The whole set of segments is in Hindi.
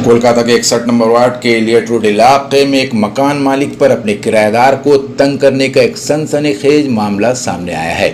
कोलकाता के 61 नंबर वार्ड के एलियट रोड इलाके में एक मकान मालिक पर अपने किराएदार को तंग करने का एक सनसनीखेज मामला सामने आया है।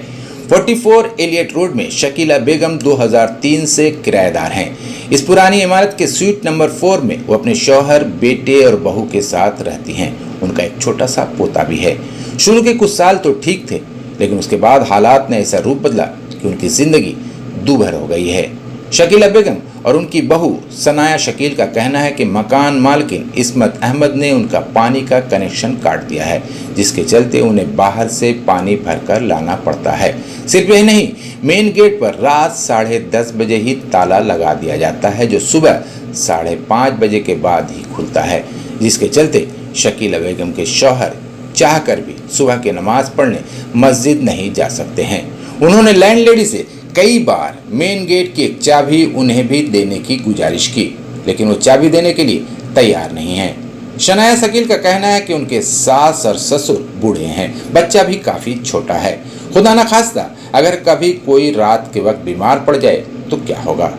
44 एलियट रोड में शकीला बेगम 2003 से किराएदार हैं। इस पुरानी इमारत के स्वीट नंबर 4 में वो अपने शौहर, बेटे और बहू के साथ रहती हैं। उनका एक छोटा सा पोता भी है। शुरू के कुछ साल तो ठीक थे, लेकिन उसके बाद हालात ने ऐसा रूप बदला कि उनकी जिंदगी दूभर हो गई है। शकीला बेगम और उनकी बहू सनाया शकील का कहना है कि मकान मालकिन इस्मत अहमद ने उनका पानी का कनेक्शन काट दिया है, जिसके चलते उन्हें बाहर से पानी भरकर लाना पड़ता है। सिर्फ यही नहीं, मेन गेट पर रात 10:30 बजे ही ताला लगा दिया जाता है, जो सुबह 5:30 बजे के बाद ही खुलता है, जिसके चलते शकीला बेगम के शौहर चाहकर भी सुबह की नमाज पढ़ने मस्जिद नहीं जा सकते हैं। उन्होंने लैंडलेडी से कई बार मेन गेट की एक चाबी उन्हें भी देने की गुजारिश की, लेकिन वो चाबी देने के लिए तैयार नहीं है। सनाया शकील का कहना है कि उनके सास और ससुर बूढ़े हैं, बच्चा भी काफी छोटा है। खुदा न खास्ता अगर कभी कोई रात के वक्त बीमार पड़ जाए तो क्या होगा।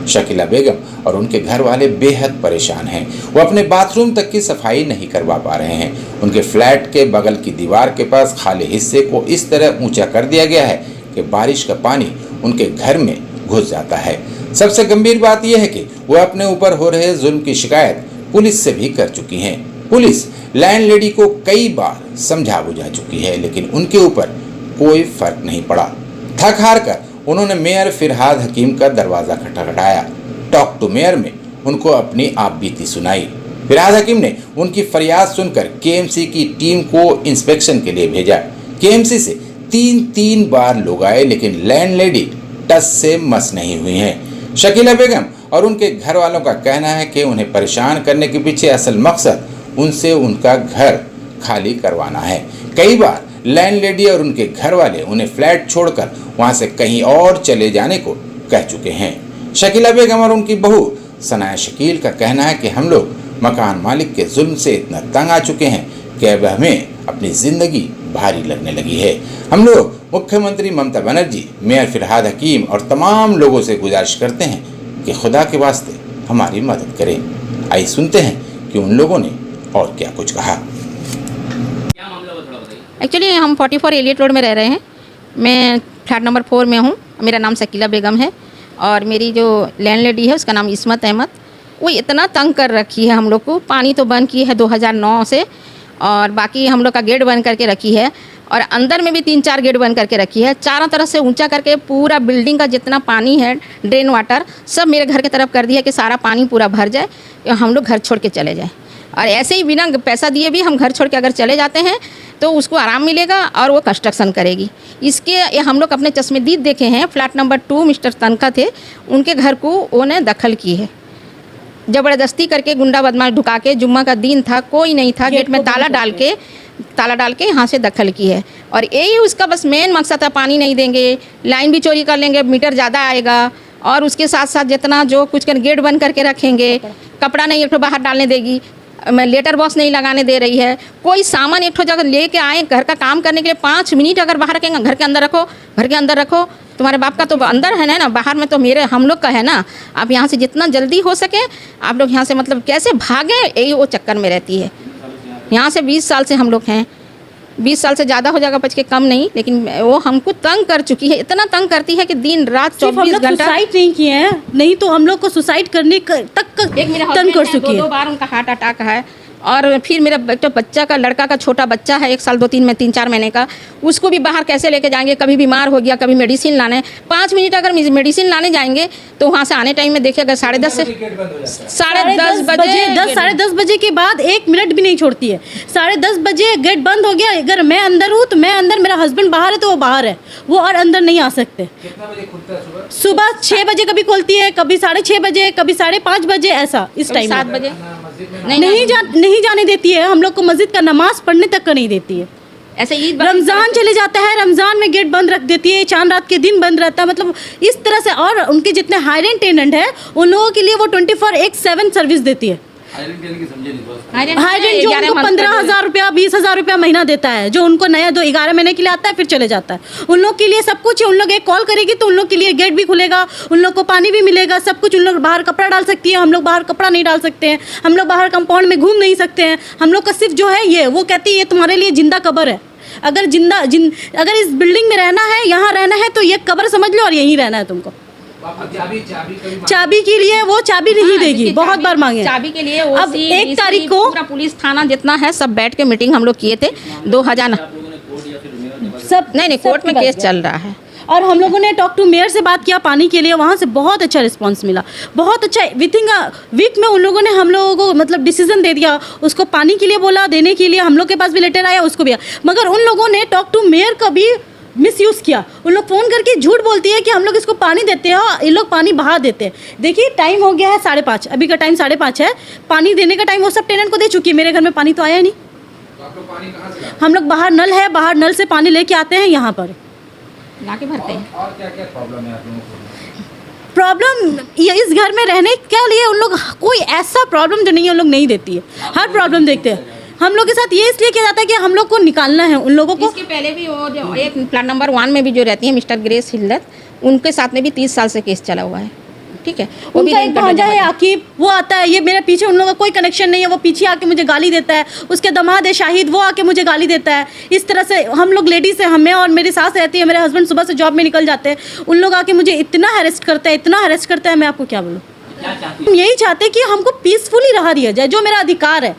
शकीला बेगम और उनके घर वाले बेहद परेशान हैं। वो अपने बाथरूम तक की सफाई नहीं करवा पा रहे हैं। उनके फ्लैट के बगल की दीवार के पास खाली हिस्से को इस तरह ऊंचा कर दिया गया है कि बारिश का पानी उनके घर में घुस जाता है। सबसे गंभीर बात यह है कि वो अपने ऊपर हो रहे जुल्म की शिकायत पुलिस से भी कर चुकी हैं। पुलिस लैंडलेडी को कई बार समझा बुझा चुकी है, लेकिन उनके ऊपर कोई फर्क नहीं पड़ा। थक हार कर उन्होंने मेयर फिरहाद हकीम का दरवाजा खटखटाया। टॉक टू मेयर में उनको अपनी आपबीती सुनाई। फिरहाद हकीम ने उनकी फरियाद सुनकर केएमसी की टीम को इंस्पेक्शन के लिए भेजा। केएमसी से तीन बार लोग आए, लेकिन लैंडलेडी टस से मस नहीं हुई हैं। शकीला बेगम और उनके घर वालों का कहना है कि उन्हें परेशान करने के पीछे असल मकसद उनसे उनका घर खाली करवाना है। कई बार लैंडलेडी और उनके घर वाले उन्हें फ्लैट छोड़कर वहां से कहीं और चले जाने को कह चुके हैं। शकीला बेगम और उनकी बहू सनाया शकील का कहना है कि हम लोग मकान मालिक के जुल्म से इतना तंग आ चुके हैं कि अब हमें अपनी जिंदगी भारी लगने लगी है। हम लोग मुख्यमंत्री ममता बनर्जी, मेयर फिरहाद हकीम और तमाम लोगों से गुजारिश करते हैं कि खुदा के वास्ते हमारी मदद करें। आइए सुनते हैं कि उन लोगों ने और क्या कुछ कहा। एक्चुअली हम 44 एलियट रोड में रह रहे हैं। मैं फ्लैट नंबर 4 में हूँ। मेरा नाम शकीला बेगम है और मेरी जो लैंडलेडी है उसका नाम इस्मत अहमद। वो इतना तंग कर रखी है हम लोग को। पानी तो बंद की है 2009 से, और बाकी हम लोग का गेट बंद करके रखी है, और अंदर में भी 3-4 गेट बंद करके रखी है। चारों तरफ से ऊंचा करके पूरा बिल्डिंग का जितना पानी है, ड्रेन वाटर सब मेरे घर की तरफ कर दिया कि सारा पानी पूरा भर जाए, हम लोग घर छोड़ के चले जाएं। और ऐसे ही बिना पैसा दिए भी हम घर छोड़ के अगर चले जाते हैं तो उसको आराम मिलेगा और वो कंस्ट्रक्शन करेगी। इसके हम लोग अपने चश्मेदीद देखे हैं। फ्लैट नंबर 2 मिस्टर तनखा थे, उनके घर को उन्हें दखल की है, ज़बरदस्ती करके गुंडा बदमाश ढुका के। जुम्मा का दिन था, कोई नहीं था, गेट में ताला डाल के यहाँ से दखल की है। और यही उसका बस मेन मकसद था, पानी नहीं देंगे, लाइन भी चोरी कर लेंगे, मीटर ज़्यादा आएगा, और उसके साथ साथ जितना जो कुछ कर गेट बंद करके रखेंगे, कपड़ा नहीं एक ठो बाहर डालने देगी, मैं लेटर बॉक्स नहीं लगाने दे रही है। कोई सामान एक ठो जगह लेके आए घर का काम करने के लिए 5 मिनट अगर बाहर रखेंगे, घर के अंदर रखो, घर के अंदर रखो। तुम्हारे बाप का तो अंदर है ना, बाहर में तो मेरे हम लोग का है ना। आप यहाँ से जितना जल्दी हो सके आप लोग यहाँ से मतलब कैसे भागें, यही वो चक्कर में रहती है। यहाँ से 20 साल से हम लोग हैं। 20 साल से ज़्यादा हो जाएगा, बच के कम नहीं, लेकिन वो हमको तंग कर चुकी है। इतना तंग करती है कि दिन रात 24 घंटा। सुसाइड नहीं किए हैं, नहीं तो हम लोग को सुसाइड करने तक तंग कर चुकी है। 2 बार उनका हार्ट अटैक है। और फिर मेरा बच्चा का लड़का का छोटा बच्चा है 1 साल 2-3 में 3-4 महीने का, उसको भी बाहर कैसे लेके जाएंगे। कभी बीमार हो गया, कभी मेडिसिन लाने 5 मिनट अगर मेडिसिन लाने जाएंगे तो वहाँ से आने टाइम में देखिए अगर 10:30 से 10:30 बजे 10-10:30 बजे के बाद 1 मिनट भी नहीं छोड़ती है। 10:30 बजे गेट बंद हो गया, अगर मैं अंदर हूँ तो मैं अंदर, मेरा हस्बैंड बाहर है तो वो बाहर है, वो और अंदर नहीं आ सकते। कितना बजे खुलता है? सुबह 6 बजे कभी खोलती है, कभी 6:30 बजे, कभी 5:30 बजे, ऐसा इस टाइम 7 बजे नहीं जाने देती है। हम लोग को मस्जिद का नमाज पढ़ने तक का नहीं देती है। ऐसे ईद रमज़ान चले जाता है, रमज़ान में गेट बंद रख देती है, चांद रात के दिन बंद रहता है, मतलब इस तरह से। और उनके जितने हाई रेंट टेनेंट है उन लोगों के लिए वो 24/7 सर्विस देती है। हाई रेंट जो उनको 15,000 रुपया 20,000 रुपया महीना देता है, जो उनको नया 11 महीने के लिए आता है फिर चले जाता है। उन लोग के लिए सब कुछ है, उन लोग एक कॉल करेगी तो उन लोग के लिए गेट भी खुलेगा, उन लोग को पानी भी मिलेगा, सब कुछ। उन लोग बाहर कपड़ा डाल सकती है, हम लोग बाहर कपड़ा नहीं डाल सकते हैं, हम लोग बाहर कंपाउंड में घूम नहीं सकते हैं। हम लोग का सिर्फ जो है ये, वो कहती है ये तुम्हारे लिए जिंदा कब्र है। अगर अगर इस बिल्डिंग में रहना है, यहाँ रहना है तो ये कब्र समझ लो और यहीं रहना है तुमको। चाबी के लिए वो चाबी नहीं देगी, बहुत बार मांगे चाबी के लिए। अब 1 तारीख को पूरा पुलिस थाना जितना है सब बैठ के मीटिंग हम लोग किए थे। 2000 सब नहीं कोर्ट में केस चल रहा है। और हम लोगों ने टॉक टू मेयर से बात किया पानी के लिए, वहाँ से बहुत अच्छा रिस्पांस मिला, बहुत अच्छा। विथिन अ वीक में उन लोगों ने हम लोगों को मतलब डिसीजन दे दिया, उसको पानी के लिए बोला देने के लिए। हम लोग के पास भी लेटर आया, उसको भी आया, मगर उन लोगों ने टॉक टू मेयर का भी मिसयूज़ किया। उन लोग फ़ोन करके झूठ बोलती है कि हम लोग इसको पानी देते हैं और ये लोग पानी बहा देते हैं। देखिए टाइम हो गया है 5:30, अभी का टाइम 5:30 है। पानी देने का टाइम वो सब टेनेंट को दे चुकी है, मेरे घर में पानी तो आया नहीं। तो आप लोग पानी कहाँ से लाते हम लोग बाहर नल है, बाहर नल से पानी लेके आते हैं यहाँ पर लाके भरते हैं। और क्या क्या प्रॉब्लम है आप लोगों को? प्रॉब्लम ये इस घर में रहने के लिए उन लोग कोई ऐसा प्रॉब्लम जो नहीं है उन लोग नहीं देती है, हर प्रॉब्लम देखते हैं। हम लोग के साथ ये इसलिए किया जाता है कि हम लोग को निकालना है उन लोगों को। इसके पहले भी वो जो एक प्लाट नंबर 1 में भी जो रहती है मिस्टर ग्रेस हिल्लत, उनके साथ में भी 30 साल से केस चला हुआ है। ठीक है, वो भी उनका एक भांजा है आकिब, वो आता है, ये मेरे पीछे, उन लोगों का कोई कनेक्शन नहीं है, वो पीछे आके मुझे गाली देता है। उसके दामाद है शाहिद, वो आके मुझे गाली देता है। इस तरह से हम लोग लेडीज़ है, हमें और मेरी सास रहती है, मेरे हस्बैंड सुबह से जॉब में निकल जाते हैं, उन लोग आके मुझे इतना हैरेस्ट करता है, इतना हैरेस्ट करता है, मैं आपको क्या बोलूँ। हम यही चाहते हैं कि हमको पीसफुली रहा दिया जाए, जो मेरा अधिकार है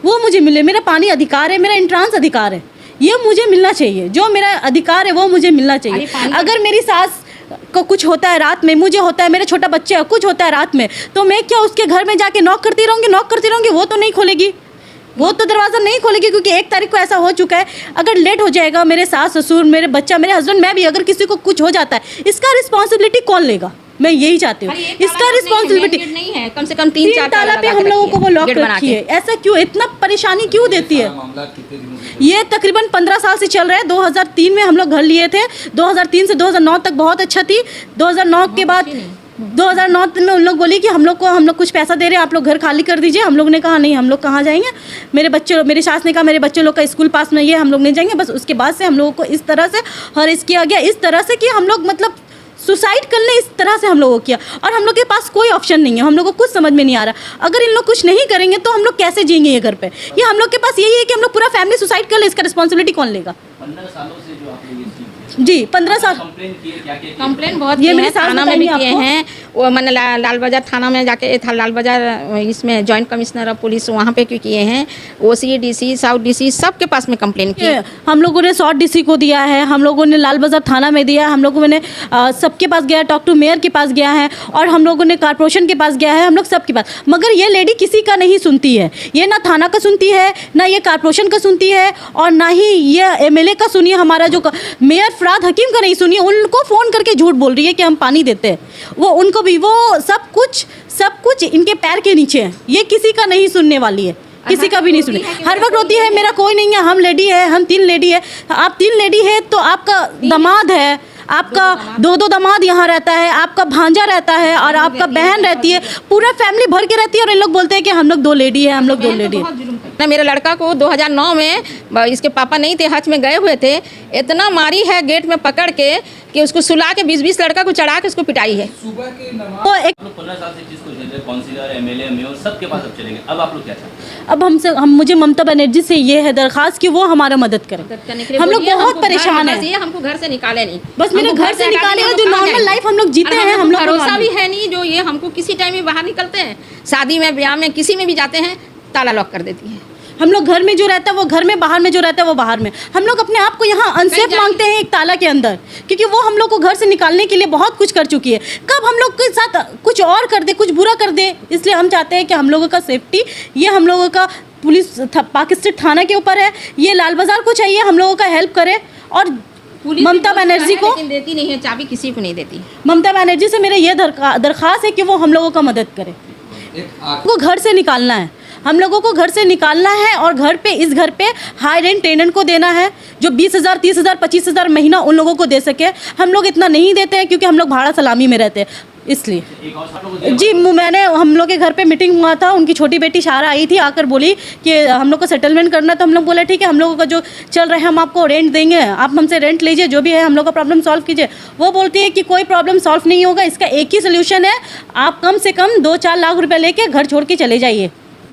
वो मुझे मिले। मेरा पानी अधिकार है, मेरा एंट्रांस अधिकार है, ये मुझे मिलना चाहिए। जो मेरा अधिकार है वो मुझे मिलना चाहिए। अगर मेरी सास को कुछ होता है रात में, मुझे होता है, मेरे छोटा बच्चे कुछ होता है रात में, तो मैं क्या उसके घर में जाके नॉक करती रहूँगी? वो तो नहीं खोलेगी, वो तो दरवाज़ा नहीं खोलेगी, क्योंकि 1 तारीख को ऐसा हो चुका है। अगर लेट हो जाएगा, मेरे सास ससुर, मेरे बच्चा, मेरे हस्बैंड, मैं भी, अगर किसी को कुछ हो जाता है, इसका रिस्पॉन्सिबिलिटी कौन लेगा? मैं यही चाहती हूँ, इसका रिस्पॉन्सिबिलिटी नहीं है। कम से कम 3-4 ताला पे हम लोगों को वो लॉक रखी है। ऐसा क्यों, इतना परेशानी क्यों देती है? ये तकरीबन 15 साल से चल रहा है। 2003 में हम लोग घर लिए थे, 2003 से 2009 तक बहुत अच्छा थी। 2009 के बाद 2009 में उन लोग बोली कि हम लोग कुछ पैसा दे रहे हैं, आप लोग घर खाली कर दीजिए। हम लोग ने कहा नहीं, हम लोग कहाँ जाएंगे। मेरी सास ने कहा मेरे बच्चे लोग का स्कूल पास में ये, हम लोग नहीं जाएंगे। बस उसके बाद से हम लोगों को इस तरह से हरेस किया गया, इस तरह से कि हम लोग मतलब सुसाइड करने इस तरह से हम लोगों को किया। और हम लोग के पास कोई ऑप्शन नहीं है, हम लोग को कुछ समझ में नहीं आ रहा। अगर इन लोग कुछ नहीं करेंगे तो हम लोग कैसे जिएंगे ये घर पे? ये हम लोग के पास यही है कि हम लोग पूरा फैमिली सुसाइड कर ले, इसका रिस्पॉन्सिबिलिटी कौन लेगा? 15 सालों से जो आप लोग जी 15 साल कंप्लेन बहुत ये किए मेरे हैं, सास थाना में भी बताएंगे किए आपको। हैं। वो मैंने लाल बाजार थाना में जाके था, लाल बाजार इसमें जॉइंट कमिश्नर ऑफ पुलिस वहाँ पे क्यों किए हैं, OC DC साउथ DC सबके पास में कंप्लेन की। हम लोगों ने साउथ DC को दिया है, हम लोगों ने लाल बाजार थाना में दिया है, हम लोगों ने सबके पास गया, टॉक टू मेयर के पास गया है, और हम लोगों ने कॉर्पोरेशन के पास गया है, हम लोग सबके पास। मगर ये लेडी किसी का नहीं सुनती है, ये ना थाना का सुनती है, ना ये कॉर्पोरेशन का सुनती है, और ना ही ये MLA का सुनिए, हमारा जो मेयर फराद हकीम का नहीं सुनिए। उनको फ़ोन करके झूठ बोल रही है कि हम पानी देते हैं, वो उनको भी, वो सब कुछ इनके पैर के नीचे है। ये किसी का नहीं सुनने वाली है, किसी का भी नहीं सुने। हर वक्त होती है मेरा कोई नहीं है, हम लेडी है, हम 3 लेडी है। आप 3 लेडी है तो आपका दामाद है, आपका 2 दामाद यहाँ रहता है, आपका भांजा रहता है, और आपका बहन रहती है, पूरा फैमिली भर के रहती है। और इन लोग बोलते हैं कि हम लोग 2 लेडी है, हम लोग 2 लेडी है। ना मेरे लड़का को 2009 में इसके पापा नहीं थे, हज में गए हुए थे, इतना मारी है गेट में पकड़ के कि उसको सुला के 20-20 लड़का को चढ़ा के उसको पिटाई है। सुबह के नमाज तो एक 15 साल से चीज़ को झेल रहे, काउंसिलर MLA मेयर सबके पास अब चलेंगे। अब आप लोग क्या चाहते हैं? अब मुझे ममता बनर्जी से ये है दरखास्त कि वो हमारा मदद करें। हम लोग बहुत परेशान हैं, हमको घर से निकाले नहीं, बस मेरे घर से निकाले, जो नॉर्मल लाइफ हम लोग जीते हैं, हम लोग भरोसा भी है नहीं। जो ये हमको किसी टाइम में बाहर निकलते हैं, शादी में, ब्याह में, किसी में भी जाते हैं, ताला लॉक कर देती है। हम लोग घर में जो रहता है वो घर में, बाहर में जो रहता है वो बाहर में। हम लोग अपने आप को यहाँ अनसेफ मांगते हैं एक ताला के अंदर, क्योंकि वो हम लोग को घर से निकालने के लिए बहुत कुछ कर चुकी है। कब हम लोग के साथ कुछ और कर दे, कुछ बुरा कर दे, इसलिए हम चाहते हैं कि हम लोगों का सेफ्टी, ये हम लोगों का पुलिस पाकिस्तान थाना के ऊपर है, ये लाल बाजार को चाहिए हम लोगों का हेल्प करे। और ममता बनर्जी को देती नहीं है चाबी, किसी को नहीं देती। ममता बनर्जी से मेरा ये दरख्वास्त है कि वो हम लोगों का मदद करे। वो घर से निकालना है, हम लोगों को घर से निकालना है, और घर पे, इस घर पे हाई रेंट टेनेंट को देना है, जो 20,000, 30,000, 25,000 महीना उन लोगों को दे सके। हम लोग इतना नहीं देते हैं क्योंकि हम लोग भाड़ा सलामी में रहते हैं। इसलिए एक और आप लोगों को जी मैंने हम लोग के घर पे मीटिंग हुआ था, उनकी छोटी बेटी शारा आई थी, आकर बोली कि हम लोग को सेटलमेंट करना, तो हम लोग बोला ठीक है, हम लोगों का जो चल रहा है हम आपको रेंट देंगे, आप हमसे रेंट लीजिए, जो भी है हम लोग का प्रॉब्लम सॉल्व कीजिए। वो बोलती है कि कोई प्रॉब्लम सॉल्व नहीं होगा, इसका एक ही सोल्यूशन है, आप कम से कम 2-4 लाख रुपए लेके घर छोड़ के चले जाइए।